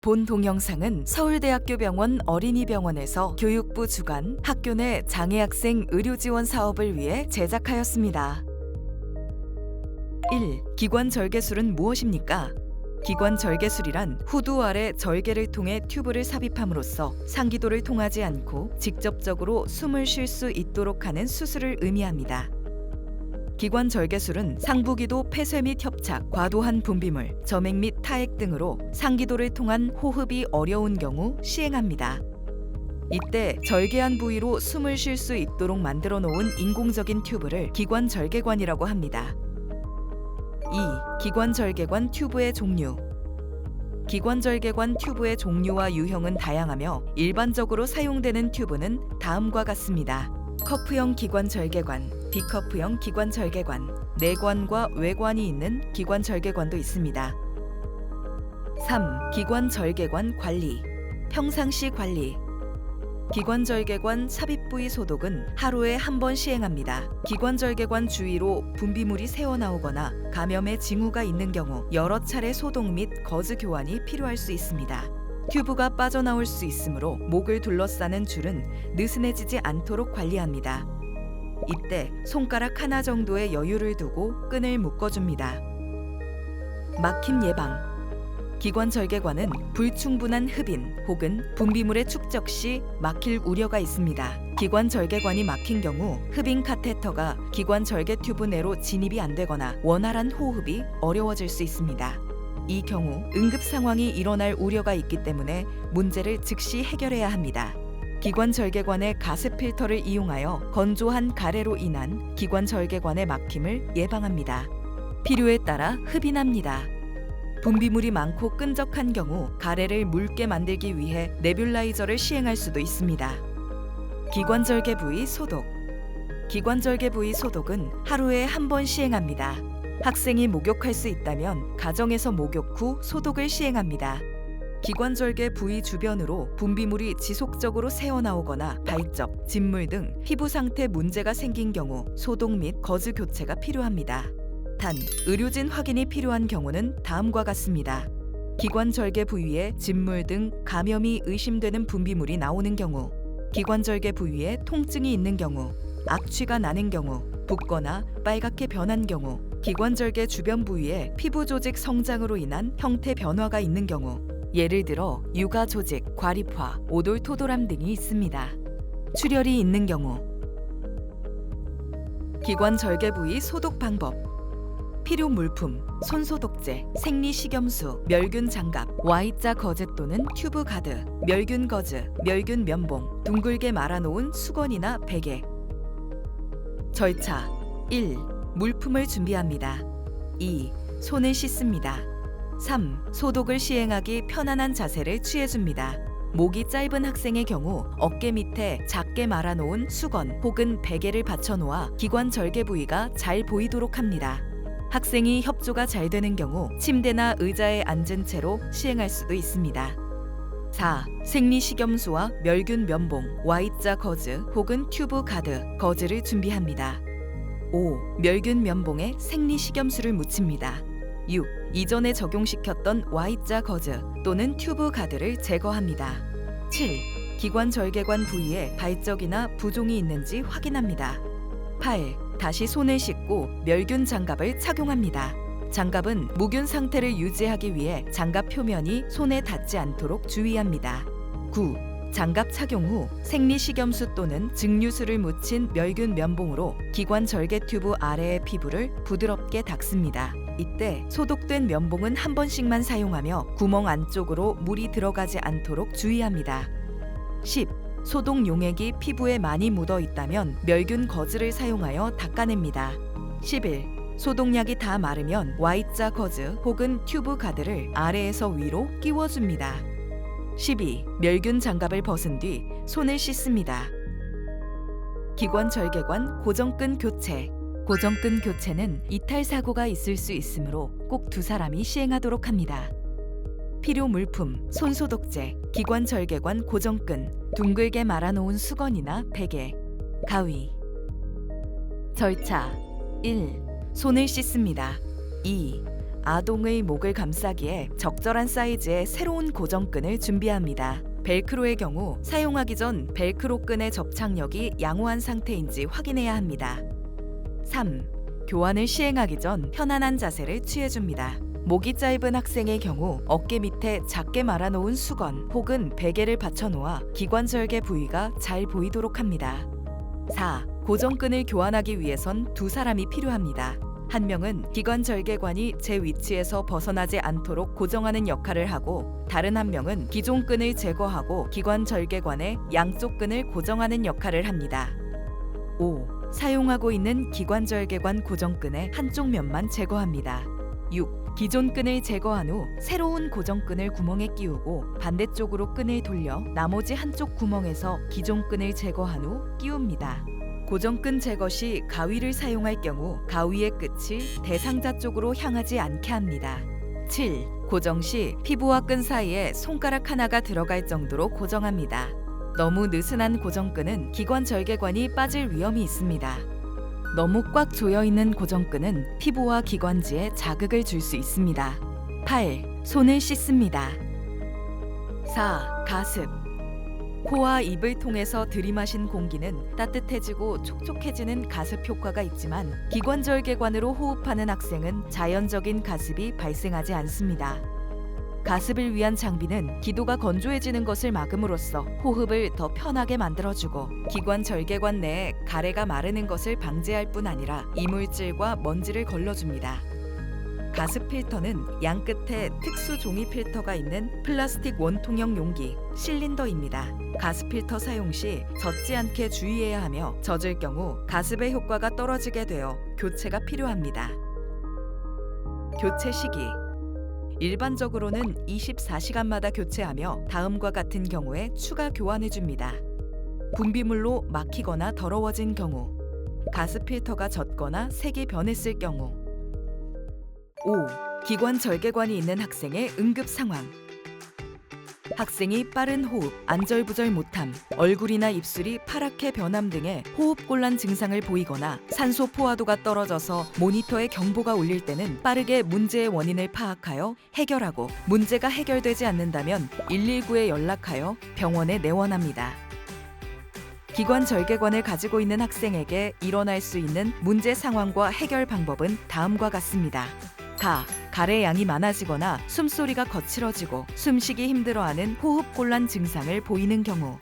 본 동영상은 서울대학교 병원 어린이병원에서 교육부 주관 학교 내 장애학생 의료 지원 사업을 위해 제작하였습니다. 1. 기관 절개술은 무엇입니까? 기관 절개술이란 후두 아래 절개를 통해 튜브를 삽입함으로써 상기도를 통하지 않고 직접적으로 숨을 쉴 수 있도록 하는 수술을 의미합니다. 기관 절개술은 상부기도 폐쇄 및 협착, 과도한 분비물, 점액 및 타액 등으로 상기도를 통한 호흡이 어려운 경우 시행합니다. 이때 절개한 부위로 숨을 쉴 수 있도록 만들어 놓은 인공적인 튜브를 기관 절개관이라고 합니다. 2. 기관 절개관 튜브의 종류. 기관 절개관 튜브의 종류와 유형은 다양하며 일반적으로 사용되는 튜브는 다음과 같습니다. 커프형 기관 절개관, 비커프형 기관 절개관, 내관과 외관이 있는 기관 절개관도 있습니다. 3. 기관 절개관 관리, 평상시 관리. 기관 절개관 삽입 부위 소독은 하루에 한 번 시행합니다. 기관 절개관 주위로 분비물이 새어나오거나 감염의 징후가 있는 경우 여러 차례 소독 및 거즈 교환이 필요할 수 있습니다. 튜브가 빠져나올 수 있으므로 목을 둘러싸는 줄은 느슨해지지 않도록 관리합니다. 이때 손가락 하나 정도의 여유를 두고 끈을 묶어줍니다. 막힘 예방. 기관 절개관은 불충분한 흡인 혹은 분비물의 축적 시 막힐 우려가 있습니다. 기관 절개관이 막힌 경우 흡인 카테터가 기관 절개 튜브 내로 진입이 안 되거나 원활한 호흡이 어려워질 수 있습니다. 이 경우 응급 상황이 일어날 우려가 있기 때문에 문제를 즉시 해결해야 합니다. 기관 절개관의 가스 필터를 이용하여 건조한 가래로 인한 기관 절개관의 막힘을 예방합니다. 필요에 따라 흡인합니다. 분비물이 많고 끈적한 경우 가래를 묽게 만들기 위해 네뷸라이저를 시행할 수도 있습니다. 기관 절개 부위 소독. 기관 절개 부위 소독은 하루에 한 번 시행합니다. 학생이 목욕할 수 있다면 가정에서 목욕 후 소독을 시행합니다. 기관 절개 부위 주변으로 분비물이 지속적으로 새어나오거나 발적, 진물 등 피부 상태 문제가 생긴 경우 소독 및 거즈 교체가 필요합니다. 단, 의료진 확인이 필요한 경우는 다음과 같습니다. 기관 절개 부위에 진물 등 감염이 의심되는 분비물이 나오는 경우, 기관 절개 부위에 통증이 있는 경우, 악취가 나는 경우, 붓거나 빨갛게 변한 경우, 기관 절개 주변 부위에 피부 조직 성장으로 인한 형태 변화가 있는 경우, 예를 들어 유가 조직, 과립화, 오돌토돌함 등이 있습니다. 출혈이 있는 경우. 기관 절개 부위 소독 방법. 필요 물품, 손소독제, 생리식염수, 멸균 장갑, Y자 거즈 또는 튜브 가드, 멸균 거즈, 멸균 면봉, 둥글게 말아놓은 수건이나 베개. 절차 1. 물품을 준비합니다. 2. 손을 씻습니다. 3. 소독을 시행하기 편안한 자세를 취해줍니다. 목이 짧은 학생의 경우 어깨 밑에 작게 말아놓은 수건 혹은 베개를 받쳐놓아 기관 절개 부위가 잘 보이도록 합니다. 학생이 협조가 잘 되는 경우 침대나 의자에 앉은 채로 시행할 수도 있습니다. 4. 생리식염수와 멸균 면봉, Y자 거즈 혹은 튜브 가드, 거즈를 준비합니다. 5. 멸균 면봉에 생리식염수를 묻힙니다. 6. 이전에 적용시켰던 Y자 거즈 또는 튜브 가드를 제거합니다. 7. 기관 절개관 부위에 발적이나 부종이 있는지 확인합니다. 8. 다시 손을 씻고 멸균 장갑을 착용합니다. 장갑은 무균 상태를 유지하기 위해 장갑 표면이 손에 닿지 않도록 주의합니다. 9. 장갑 착용 후 생리식염수 또는 증류수를 묻힌 멸균 면봉으로 기관 절개 튜브 아래의 피부를 부드럽게 닦습니다. 이때 소독된 면봉은 한 번씩만 사용하며 구멍 안쪽으로 물이 들어가지 않도록 주의합니다. 10. 소독 용액이 피부에 많이 묻어 있다면 멸균 거즈를 사용하여 닦아냅니다. 11. 소독약이 다 마르면 Y자 거즈 혹은 튜브 가드를 아래에서 위로 끼워줍니다. 12. 멸균 장갑을 벗은 뒤 손을 씻습니다. 기관 절개관 고정끈 교체. 고정끈 교체는 이탈 사고가 있을 수 있으므로 꼭 두 사람이 시행하도록 합니다. 필요 물품, 손소독제, 기관 절개관 고정끈, 둥글게 말아놓은 수건이나 베개, 가위. 절차 1. 손을 씻습니다. 2. 아동의 목을 감싸기에 적절한 사이즈의 새로운 고정끈을 준비합니다. 벨크로의 경우 사용하기 전 벨크로 끈의 접착력이 양호한 상태인지 확인해야 합니다. 3. 교환을 시행하기 전 편안한 자세를 취해줍니다. 목이 짧은 학생의 경우 어깨 밑에 작게 말아놓은 수건 혹은 베개를 받쳐놓아 기관절개 부위가 잘 보이도록 합니다. 4. 고정끈을 교환하기 위해선 두 사람이 필요합니다. 한 명은 기관절개관이 제 위치에서 벗어나지 않도록 고정하는 역할을 하고 다른 한 명은 기존 끈을 제거하고 기관절개관의 양쪽 끈을 고정하는 역할을 합니다. 5. 사용하고 있는 기관절개관 고정끈의 한쪽 면만 제거합니다. 6. 기존 끈을 제거한 후 새로운 고정끈을 구멍에 끼우고 반대쪽으로 끈을 돌려 나머지 한쪽 구멍에서 기존 끈을 제거한 후 끼웁니다. 고정끈 제거 시 가위를 사용할 경우 가위의 끝이 대상자 쪽으로 향하지 않게 합니다. 7. 고정 시 피부와 끈 사이에 손가락 하나가 들어갈 정도로 고정합니다. 너무 느슨한 고정끈은 기관절개관이 빠질 위험이 있습니다. 너무 꽉 조여있는 고정끈은 피부와 기관지에 자극을 줄 수 있습니다. 8. 손을 씻습니다. 4. 가습. 코와 입을 통해서 들이마신 공기는 따뜻해지고 촉촉해지는 가습 효과가 있지만 기관절개관으로 호흡하는 학생은 자연적인 가습이 발생하지 않습니다. 가습을 위한 장비는 기도가 건조해지는 것을 막음으로써 호흡을 더 편하게 만들어주고 기관절개관 내에 가래가 마르는 것을 방지할 뿐 아니라 이물질과 먼지를 걸러줍니다. 가습 필터는 양 끝에 특수 종이 필터가 있는 플라스틱 원통형 용기, 실린더입니다. 가습 필터 사용 시 젖지 않게 주의해야 하며 젖을 경우 가습의 효과가 떨어지게 되어 교체가 필요합니다. 교체 시기. 일반적으로는 24시간마다 교체하며 다음과 같은 경우에 추가 교환해줍니다. 분비물로 막히거나 더러워진 경우, 가습 필터가 젖거나 색이 변했을 경우. 5. 기관절개관이 있는 학생의 응급 상황. 학생이 빠른 호흡, 안절부절 못함, 얼굴이나 입술이 파랗게 변함 등의 호흡곤란 증상을 보이거나 산소 포화도가 떨어져서 모니터에 경보가 울릴 때는 빠르게 문제의 원인을 파악하여 해결하고 문제가 해결되지 않는다면 119에 연락하여 병원에 내원합니다. 기관절개관을 가지고 있는 학생에게 일어날 수 있는 문제 상황과 해결 방법은 다음과 같습니다. 가래 양이 많아지거나 숨소리가 거칠어지고 숨쉬기 힘들어하는 호흡곤란 증상을 보이는 경우,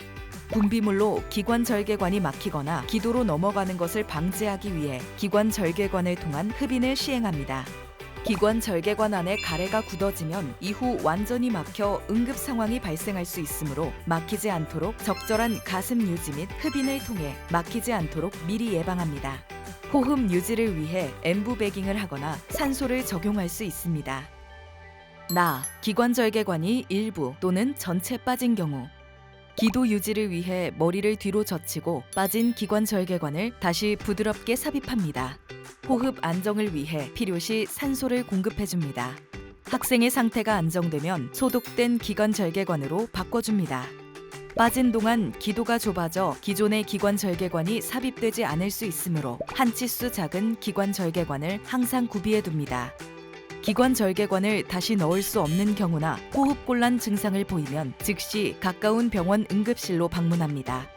분비물로 기관절개관이 막히거나 기도로 넘어가는 것을 방지하기 위해 기관절개관을 통한 흡인을 시행합니다. 기관절개관 안에 가래가 굳어지면 이후 완전히 막혀 응급 상황이 발생할 수 있으므로 막히지 않도록 적절한 가슴 유지 및 흡인을 통해 막히지 않도록 미리 예방합니다. 호흡 유지를 위해 엠부베깅을 하거나 산소를 적용할 수 있습니다. 기관절개관이 일부 또는 전체 빠진 경우, 기도 유지를 위해 머리를 뒤로 젖히고 빠진 기관절개관을 다시 부드럽게 삽입합니다. 호흡 안정을 위해 필요시 산소를 공급해줍니다. 학생의 상태가 안정되면 소독된 기관절개관으로 바꿔줍니다. 빠진 동안 기도가 좁아져 기존의 기관절개관이 삽입되지 않을 수 있으므로 한 치수 작은 기관절개관을 항상 구비해 둡니다. 기관절개관을 다시 넣을 수 없는 경우나 호흡곤란 증상을 보이면 즉시 가까운 병원 응급실로 방문합니다.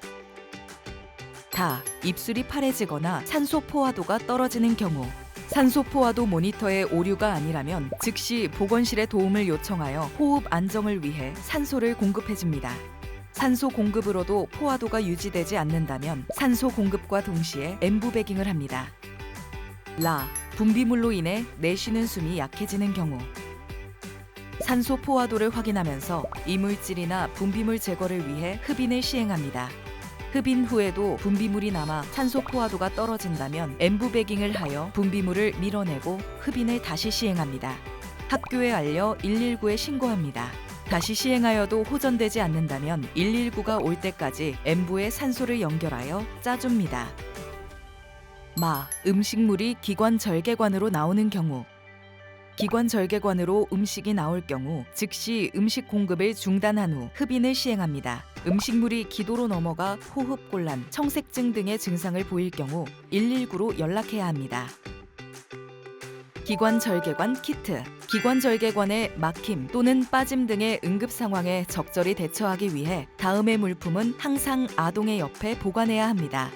입술이 파래지거나 산소 포화도가 떨어지는 경우, 산소 포화도 모니터의 오류가 아니라면 즉시 보건실의 도움을 요청하여 호흡 안정을 위해 산소를 공급해줍니다. 산소 공급으로도 포화도가 유지되지 않는다면 산소 공급과 동시에 엠부베깅을 합니다. 분비물로 인해 내쉬는 숨이 약해지는 경우, 산소 포화도를 확인하면서 이물질이나 분비물 제거를 위해 흡인을 시행합니다. 흡인 후에도 분비물이 남아 산소 포화도가 떨어진다면 엠부베깅을 하여 분비물을 밀어내고 흡인을 다시 시행합니다. 학교에 알려 119에 신고합니다. 다시 시행하여도 호전되지 않는다면 119가 올 때까지 엠부에 산소를 연결하여 짜줍니다. 음식물이 기관절개관으로 나오는 경우, 기관절개관으로 음식이 나올 경우 즉시 음식 공급을 중단한 후 흡인을 시행합니다. 음식물이 기도로 넘어가 호흡곤란, 청색증 등의 증상을 보일 경우 119로 연락해야 합니다. 기관절개관 키트. 기관절개관의 막힘 또는 빠짐 등의 응급 상황에 적절히 대처하기 위해 다음의 물품은 항상 아동의 옆에 보관해야 합니다.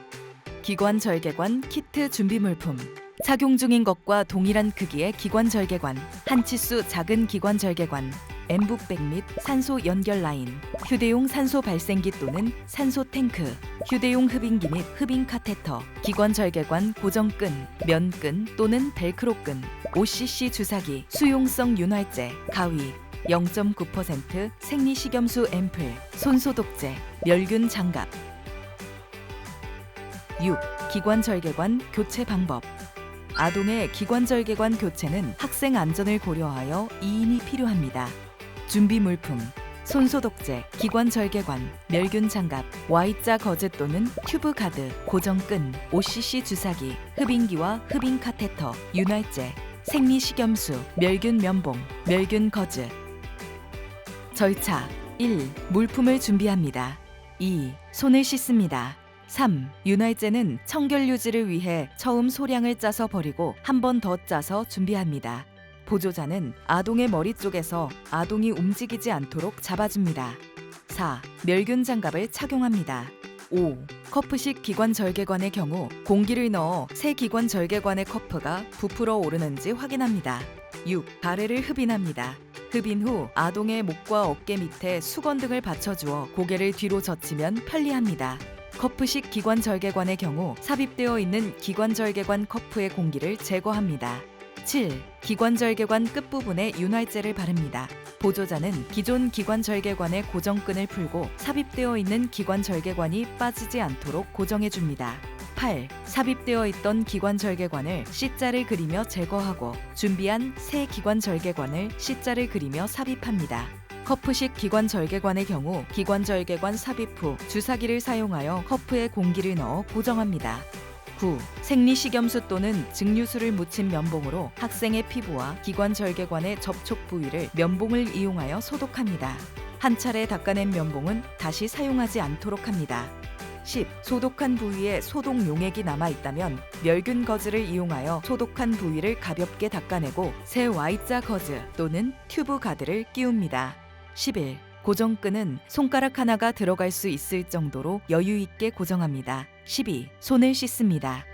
기관절개관 키트 준비 물품. 착용 중인 것과 동일한 크기의 기관절개관, 한 치수 작은 기관절개관, 엠북백 및 산소 연결 라인, 휴대용 산소 발생기 또는 산소 탱크, 휴대용 흡인기 및 흡인 카테터, 기관절개관 고정끈, 면끈 또는 벨크로끈, 5cc 주사기, 수용성 윤활제, 가위, 0.9% 생리식염수 앰플, 손소독제, 멸균 장갑. 6. 기관절개관 교체 방법. 아동의 기관절개관 교체는 학생 안전을 고려하여 2인이 필요합니다. 준비 물품: 손소독제, 기관절개관, 멸균 장갑, Y자 거즈 또는 튜브 가드, 고정끈, 5cc 주사기, 흡인기와 흡인 카테터, 윤활제, 생리식염수, 멸균 면봉, 멸균 거즈. 절차: 1. 물품을 준비합니다. 2. 손을 씻습니다. 3. 윤활제는 청결 유지를 위해 처음 소량을 짜서 버리고 한 번 더 짜서 준비합니다. 보조자는 아동의 머리 쪽에서 아동이 움직이지 않도록 잡아줍니다. 4. 멸균 장갑을 착용합니다. 5. 커프식 기관절개관의 경우 공기를 넣어 새 기관절개관의 커프가 부풀어 오르는지 확인합니다. 6. 가래를 흡인합니다. 흡인 후 아동의 목과 어깨 밑에 수건 등을 받쳐주어 고개를 뒤로 젖히면 편리합니다. 커프식 기관절개관의 경우 삽입되어 있는 기관절개관 커프의 공기를 제거합니다. 7. 기관절개관 끝부분에 윤활제를 바릅니다. 보조자는 기존 기관절개관의 고정끈을 풀고 삽입되어 있는 기관절개관이 빠지지 않도록 고정해줍니다. 8. 삽입되어 있던 기관절개관을 C자를 그리며 제거하고 준비한 새 기관절개관을 C자를 그리며 삽입합니다. 커프식 기관절개관의 경우 기관절개관 삽입 후 주사기를 사용하여 커프에 공기를 넣어 고정합니다. 9. 생리식염수 또는 증류수를 묻힌 면봉으로 학생의 피부와 기관절개관의 접촉 부위를 면봉을 이용하여 소독합니다. 한 차례 닦아낸 면봉은 다시 사용하지 않도록 합니다. 10. 소독한 부위에 소독 용액이 남아있다면 멸균 거즈를 이용하여 소독한 부위를 가볍게 닦아내고 새 Y자 거즈 또는 튜브 가드를 끼웁니다. 11. 고정끈은 손가락 하나가 들어갈 수 있을 정도로 여유 있게 고정합니다. 12. 손을 씻습니다.